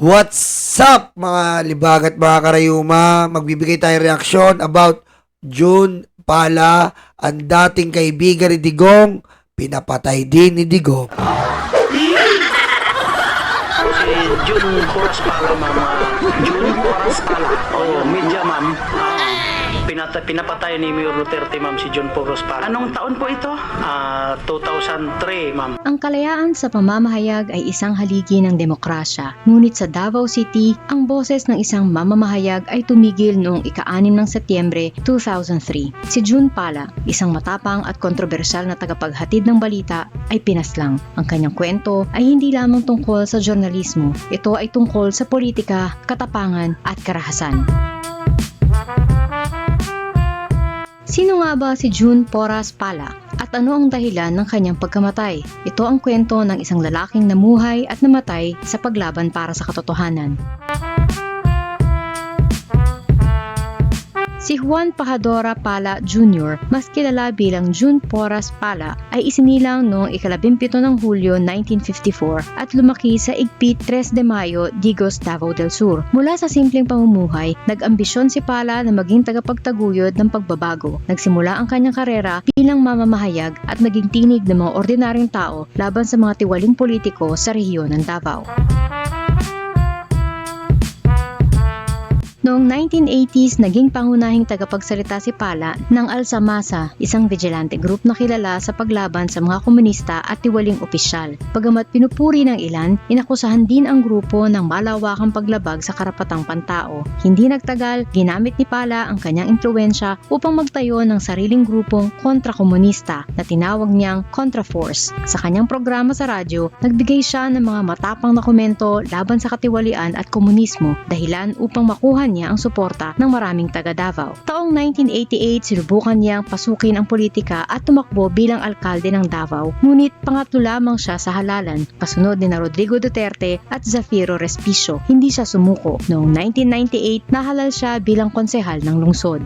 What's up mga libag at mga karayuma? Magbibigay tayo reaksyon about June Pala, ang dating kaibigan ni Digong, pinapatay din ni Digong. Si June Poras Pala, ma'am. June Poras Pala. O, media, ma'am. Pinapatay ni Mayor Duterte, ma'am, si June Poras Pala. Anong taon po ito? 2003, ma'am. Ang kalayaan sa pamamahayag ay isang haligi ng demokrasya. Ngunit sa Davao City, ang boses ng isang mamamahayag ay tumigil noong ika-6 ng Setyembre 2003. Si June Pala, isang matapang at kontrobersyal na tagapaghatid ng balita, ay pinaslang. Ang kanyang kwento ay hindi lamang tungkol sa journalismo. Ito ay tungkol sa politika, katapangan at karahasan. Sino nga ba si June Poras Pala at ano ang dahilan ng kanyang pagkamatay? Ito ang kwento ng isang lalaking namuhay at namatay sa paglaban para sa katotohanan. Si Juan Pajadora Pala Jr., mas kilala bilang June Poras Pala, ay isinilang noong ika-17 ng Hulyo 1954 at lumaki sa Igpit 3 de Mayo, Digos, Davao del Sur. Mula sa simpleng pamumuhay, nag-ambisyon si Pala na maging tagapagtaguyod ng pagbabago. Nagsimula ang kanyang karera bilang mamamahayag at naging tinig ng mga ordinaryong tao laban sa mga tiwaling politiko sa rehiyon ng Davao. Noong 1980s, naging pangunahing tagapagsalita si Pala ng Alsamasa, isang vigilante group na kilala sa paglaban sa mga komunista at tiwaling opisyal. Bagamat pinupuri ng ilan, inakusahan din ang grupo ng malawakang paglabag sa karapatang pantao. Hindi nagtagal, ginamit ni Pala ang kanyang impluwensya upang magtayo ng sariling grupong kontra-komunista na tinawag niyang Contraforce. Sa kanyang programa sa radyo, nagbigay siya ng mga matapang na komento laban sa katiwalian at komunismo, dahilan upang makuha niya ang suporta ng maraming taga Davao. Taong 1988, sinubukan niyang pasukin ang politika at tumakbo bilang alkalde ng Davao, ngunit pangatlo lamang siya sa halalan, kasunod ni Rodrigo Duterte at Zafiro Respicio. Hindi siya sumuko. Noong 1998, nahalal siya bilang konsehal ng lungsod.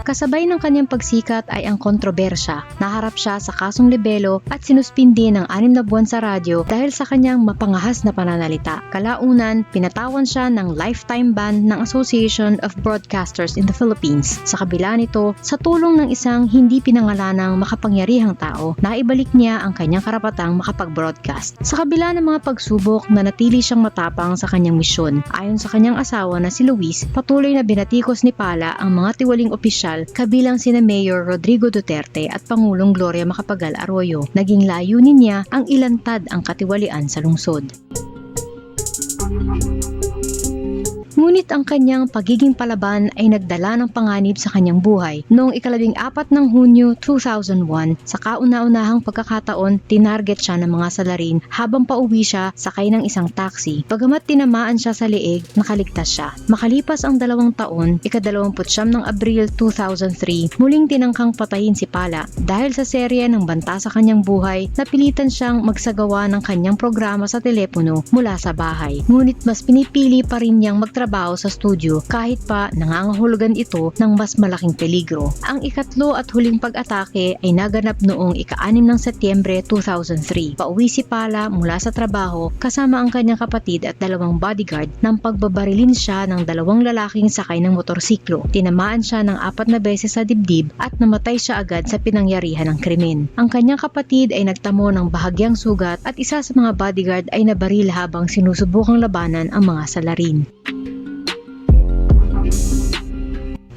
Kasabay ng kanyang pagsikat ay ang kontrobersya. Naharap siya sa kasong libelo at sinuspindi ng 6 na buwan sa radyo dahil sa kanyang mapangahas na pananalita. Kalaunan, pinatawan siya ng lifetime ban ng Association of Broadcasters in the Philippines. Sa kabila nito, sa tulong ng isang hindi pinangalanang makapangyarihang tao, naibalik niya ang kanyang karapatang makapag-broadcast. Sa kabila ng mga pagsubok, nanatili siyang matapang sa kanyang misyon. Ayon sa kanyang asawa na si Luis, patuloy na binatikos ni Pala ang mga tiwaling opisyal kabilang sina Mayor Rodrigo Duterte at Pangulong Gloria Macapagal Arroyo. Naging layunin niya ang ilantad ang katiwalian sa lungsod. Ngunit ang kanyang pagiging palaban ay nagdala ng panganib sa kanyang buhay. Noong ika-14 ng Hunyo 2001, sa kauna-unahang pagkakataon, tinarget siya ng mga salarin habang pauwi siya sakay ng isang taxi. Bagamat tinamaan siya sa leeg, nakaligtas siya. Makalipas ang 2 taon, ika-29 ng Abril 2003, muling tinangkang patayin si Pala. Dahil sa serye ng banta sa kanyang buhay, napilitan siyang magsagawa ng kanyang programa sa telepono mula sa bahay. Ngunit mas pinipili pa rin niyang magtrabaho sa studio kahit pa nangangahulugan ito ng mas malaking peligro. Ang ikatlo at huling pag-atake ay naganap noong ika-6 ng Setyembre 2003. Pauwi si Pala mula sa trabaho kasama ang kanyang kapatid at 2 bodyguard nang pagbabarilin siya ng 2 lalaking sakay ng motorsiklo. Tinamaan siya ng 4 na beses sa dibdib at namatay siya agad sa pinangyarihan ng krimen. Ang kanyang kapatid ay nagtamo ng bahagyang sugat at isa sa mga bodyguard ay nabaril habang sinusubukang labanan ang mga salarin.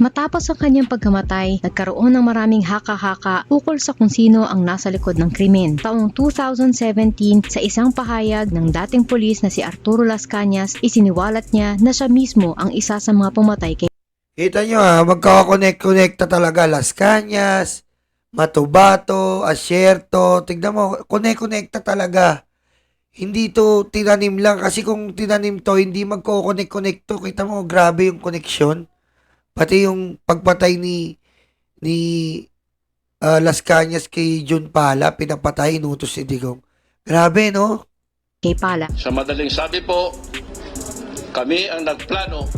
Matapos ang kanyang pagkamatay, nagkaroon ng maraming haka-haka ukol sa kung sino ang nasa likod ng krimen. Taong 2017, sa isang pahayag ng dating pulis na si Arturo Las Cañas, isiniwalat niya na siya mismo ang isa sa mga pumatay kay Kita nyo magkakakonect-connecta talaga. Las Cañas, Matubato, Asierto, tignan mo, connect-connecta talaga. Hindi to tinanim lang, kasi kung tinanim to, hindi magko-connect-connect to. Kita mo, grabe yung connection. Pati yung pagpatay ni Las Cañas kay June Pala, pinapatay, inutos si Digong. Grabe, no? Pala. Sa madaling sabi po, kami ang nagplano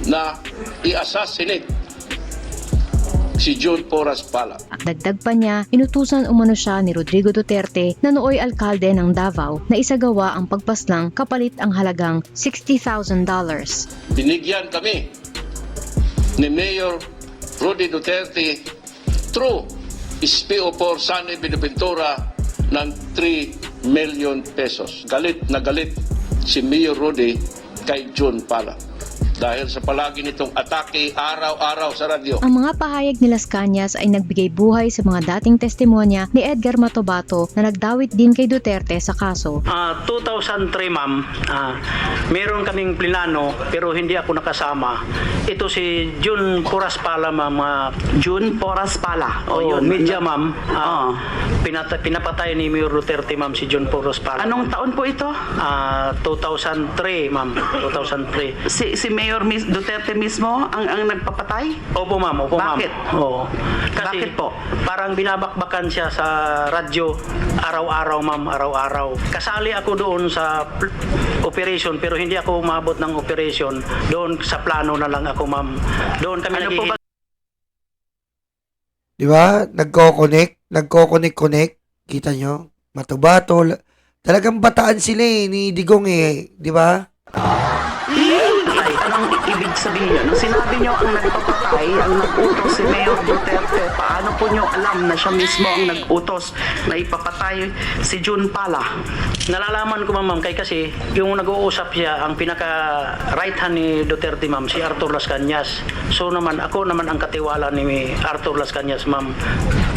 na i-assassinate si June Porras Pala. At dagdag pa niya, inutusan umano siya ni Rodrigo Duterte na nooy alkalde ng Davao na isagawa ang pagpaslang kapalit ang halagang $60,000. Binigyan kami ni Mayor Rudy Duterte through SPO4 Sunny Binaventura ng 3 million pesos. Galit na galit si Mayor Rudy kay June Pala dahil sa palagi nitong atake araw-araw sa radyo. Ang mga pahayag ni Las Cañas ay nagbigay buhay sa mga dating testimonya ni Edgar Matobato na nagdawit din kay Duterte sa kaso. 2003 ma'am, meron kaming plinano pero hindi ako nakasama. Ito si June Porras Pala ma'am. June Porras Pala. O yun, media ma'am. Oo. Pinapatay ni Mayor Duterte ma'am si June Porras Pala. Anong taon po ito? 2003 ma'am. 2003. Si Mayor Duterte mismo ang nagpapatay? Opo ma'am, opo ma'am. Bakit? Oo. Kasi Bakit po? parang binabakbakan siya sa radyo araw-araw ma'am, araw-araw. Kasali ako doon sa operation pero hindi ako umabot ng operation. Doon sa plano na lang ako ma'am. Doon kami Ano po ba? Di ba? Nagko-connect. Kita nyo? Matubato. Talagang bataan sila ni Digong di ba? Ay, anong ibig sabihin nyo? Nung sinabi nyo ang nagpapatay, ang nag-utos si Mayor Duterte, paano po nyo alam na siya mismo ang nag-utos na ipapatay si June Pala? Nalalaman ko ma'am kasi yung nag-uusap siya, ang pinaka right hand ni Duterte ma'am, si Arthur Las Cañas. So ako naman ang katiwala ni Arthur Las Cañas ma'am.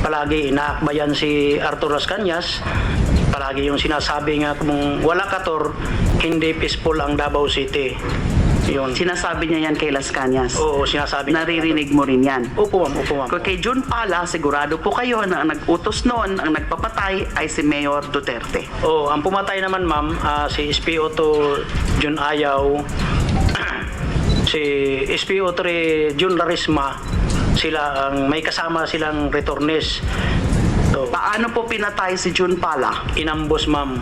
Palagi inaakbayan si Arthur Las Cañas. Palagi yung sinasabi nga kung wala kator, hindi peaceful ang Davao City. Yun. Sinasabi niya yan kay Las Cañas. Oo, sinasabi niya. Naririnig mo rin yan. Opo ma'am, opo ma'am. Kung kay June Pala, sigurado po kayo na ang nag-utos noon, ang nagpapatay ay si Mayor Duterte. Oh, ang pumatay naman ma'am, si SPO2 Jun Ayaw, si SPO3 Jun Larisma, sila ang may kasama silang returnees. So, Paano po pinatay si June Pala? inambos ma'am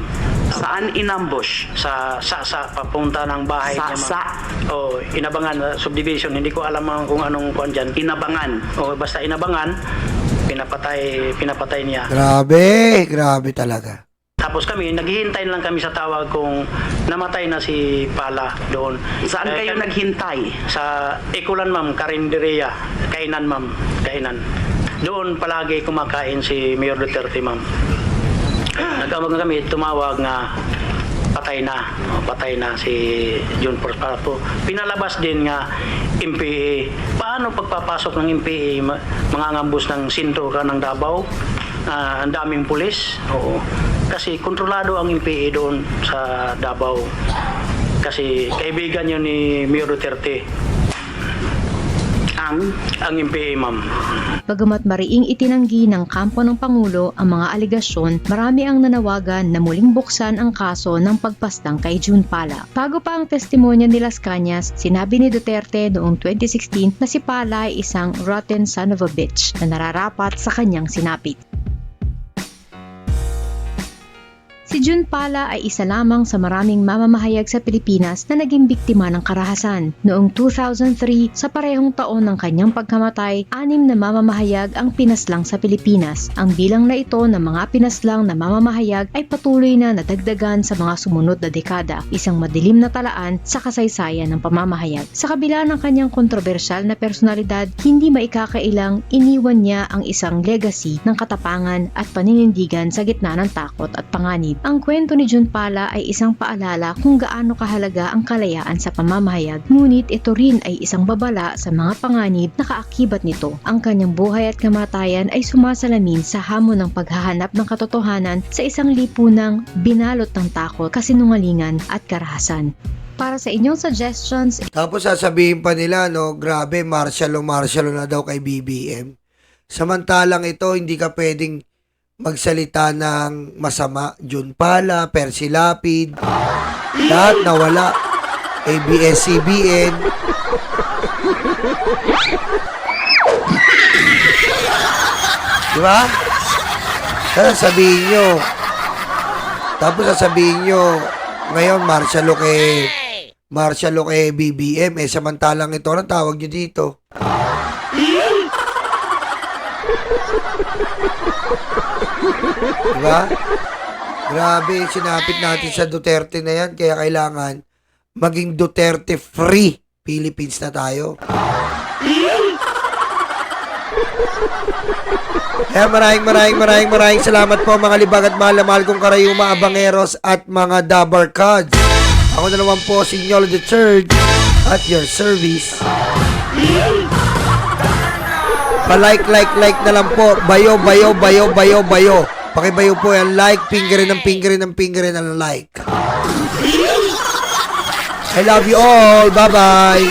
Saan inambush? sa papunta ng bahay niya Sa? ma'am. Oh, Inabangan subdivision, hindi ko alam kung anong kuan diyan. Inabangan. Oh, basta Inabangan, pinapatay niya. Grabe talaga. Tapos kami, naghihintay lang kami sa tawag kung namatay na si Pala doon. Saan kayo naghintay? Sa Ikulan ma'am, Karinderia. Kainan ma'am, kainan. Doon palagi kumakain si Mayor Duterte ma'am. Nagawag na kami, tumawag nga patay na si June Porras Pala po. Pinalabas din nga MPA. Paano pagpapasok ng MPA mangangambus ng sintura ng Davao? Ang daming pulis. Oo. Kasi kontrolado ang MPA doon sa Davao. Kasi kaibigan yun ni Mayor Duterte. Ang MPA ma'am. Bagamat mariing itinanggi ng kampo ng Pangulo ang mga aligasyon, marami ang nanawagan na muling buksan ang kaso ng pagpastang kay June Pala. Bago pa ang testimonya ni Las Cañas, sinabi ni Duterte noong 2016 na si Pala ay isang rotten son of a bitch na nararapat sa kanyang sinapit. Si June Pala ay isa lamang sa maraming mamamahayag sa Pilipinas na naging biktima ng karahasan. Noong 2003, sa parehong taon ng kanyang pagkamatay, 6 na mamamahayag ang pinaslang sa Pilipinas. Ang bilang na ito ng mga pinaslang na mamamahayag ay patuloy na nadagdagan sa mga sumunod na dekada, isang madilim na talaan sa kasaysayan ng pamamahayag. Sa kabila ng kanyang kontrobersyal na personalidad, hindi maikakailang iniwan niya ang isang legacy ng katapangan at paninindigan sa gitna ng takot at panganib. Ang kwento ni June Pala ay isang paalala kung gaano kahalaga ang kalayaan sa pamamahayag, ngunit ito rin ay isang babala sa mga panganib na kaakibat nito. Ang kanyang buhay at kamatayan ay sumasalamin sa hamon ng paghahanap ng katotohanan sa isang lipunang binalot ng takot, kasinungalingan at karahasan. Para sa inyong suggestions, Tapos sasabihin pa nila, grabe, martial na daw kay BBM. Samantalang ito, hindi ka pwedeng magsalita ng masama. June Pala, Percy Lapid, lahat nawala. ABS-CBN. Diba? Tapos sasabihin nyo, ngayon martial law kay BBM, samantalang ito, anong tawag nyo dito? Diba? Grabe, sinapit natin sa Duterte na yan. Kaya kailangan maging Duterte-free Philippines na tayo. Kaya maraming salamat po mga libag at mahal na mahal kong karayuma, abangeros at mga dabarkads. Ako na naman po si Nyolo the Third at your service. Pa-like na lang po. Bayo. Pakibayo po yan. Like, pingerin ang like. I love you all. Bye-bye.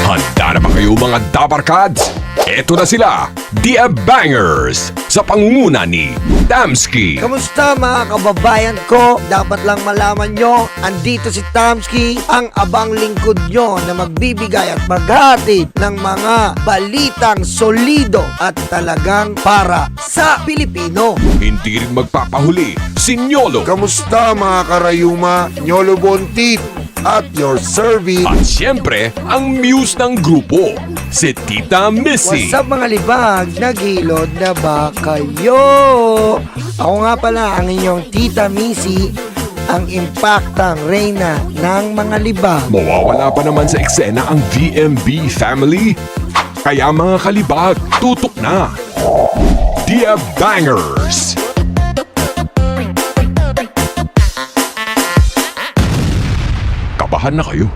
Handa na ba kayo mga Dabarkads? Eto na sila, The Bangers, sa pangunguna ni Tamski. Kamusta mga kababayan ko? Dapat lang malaman nyo, andito si Tamski, ang abang lingkod nyo na magbibigay at maghatid ng mga balitang solido at talagang para sa Pilipino. Hindi rin magpapahuli si Nyolo. Kamusta mga karayuma? Nyolo Bontit at your service. At siyempre, ang muse ng grupo, si Tita Missy. What's up mga libag? Naghilod na ba kayo? Ako nga pala ang inyong Tita Missy, ang impaktang reyna ng mga libag. Mawawala pa naman sa eksena ang VMB family. Kaya mga kalibag, tutok na. The Bangers. Kabahan na kayo.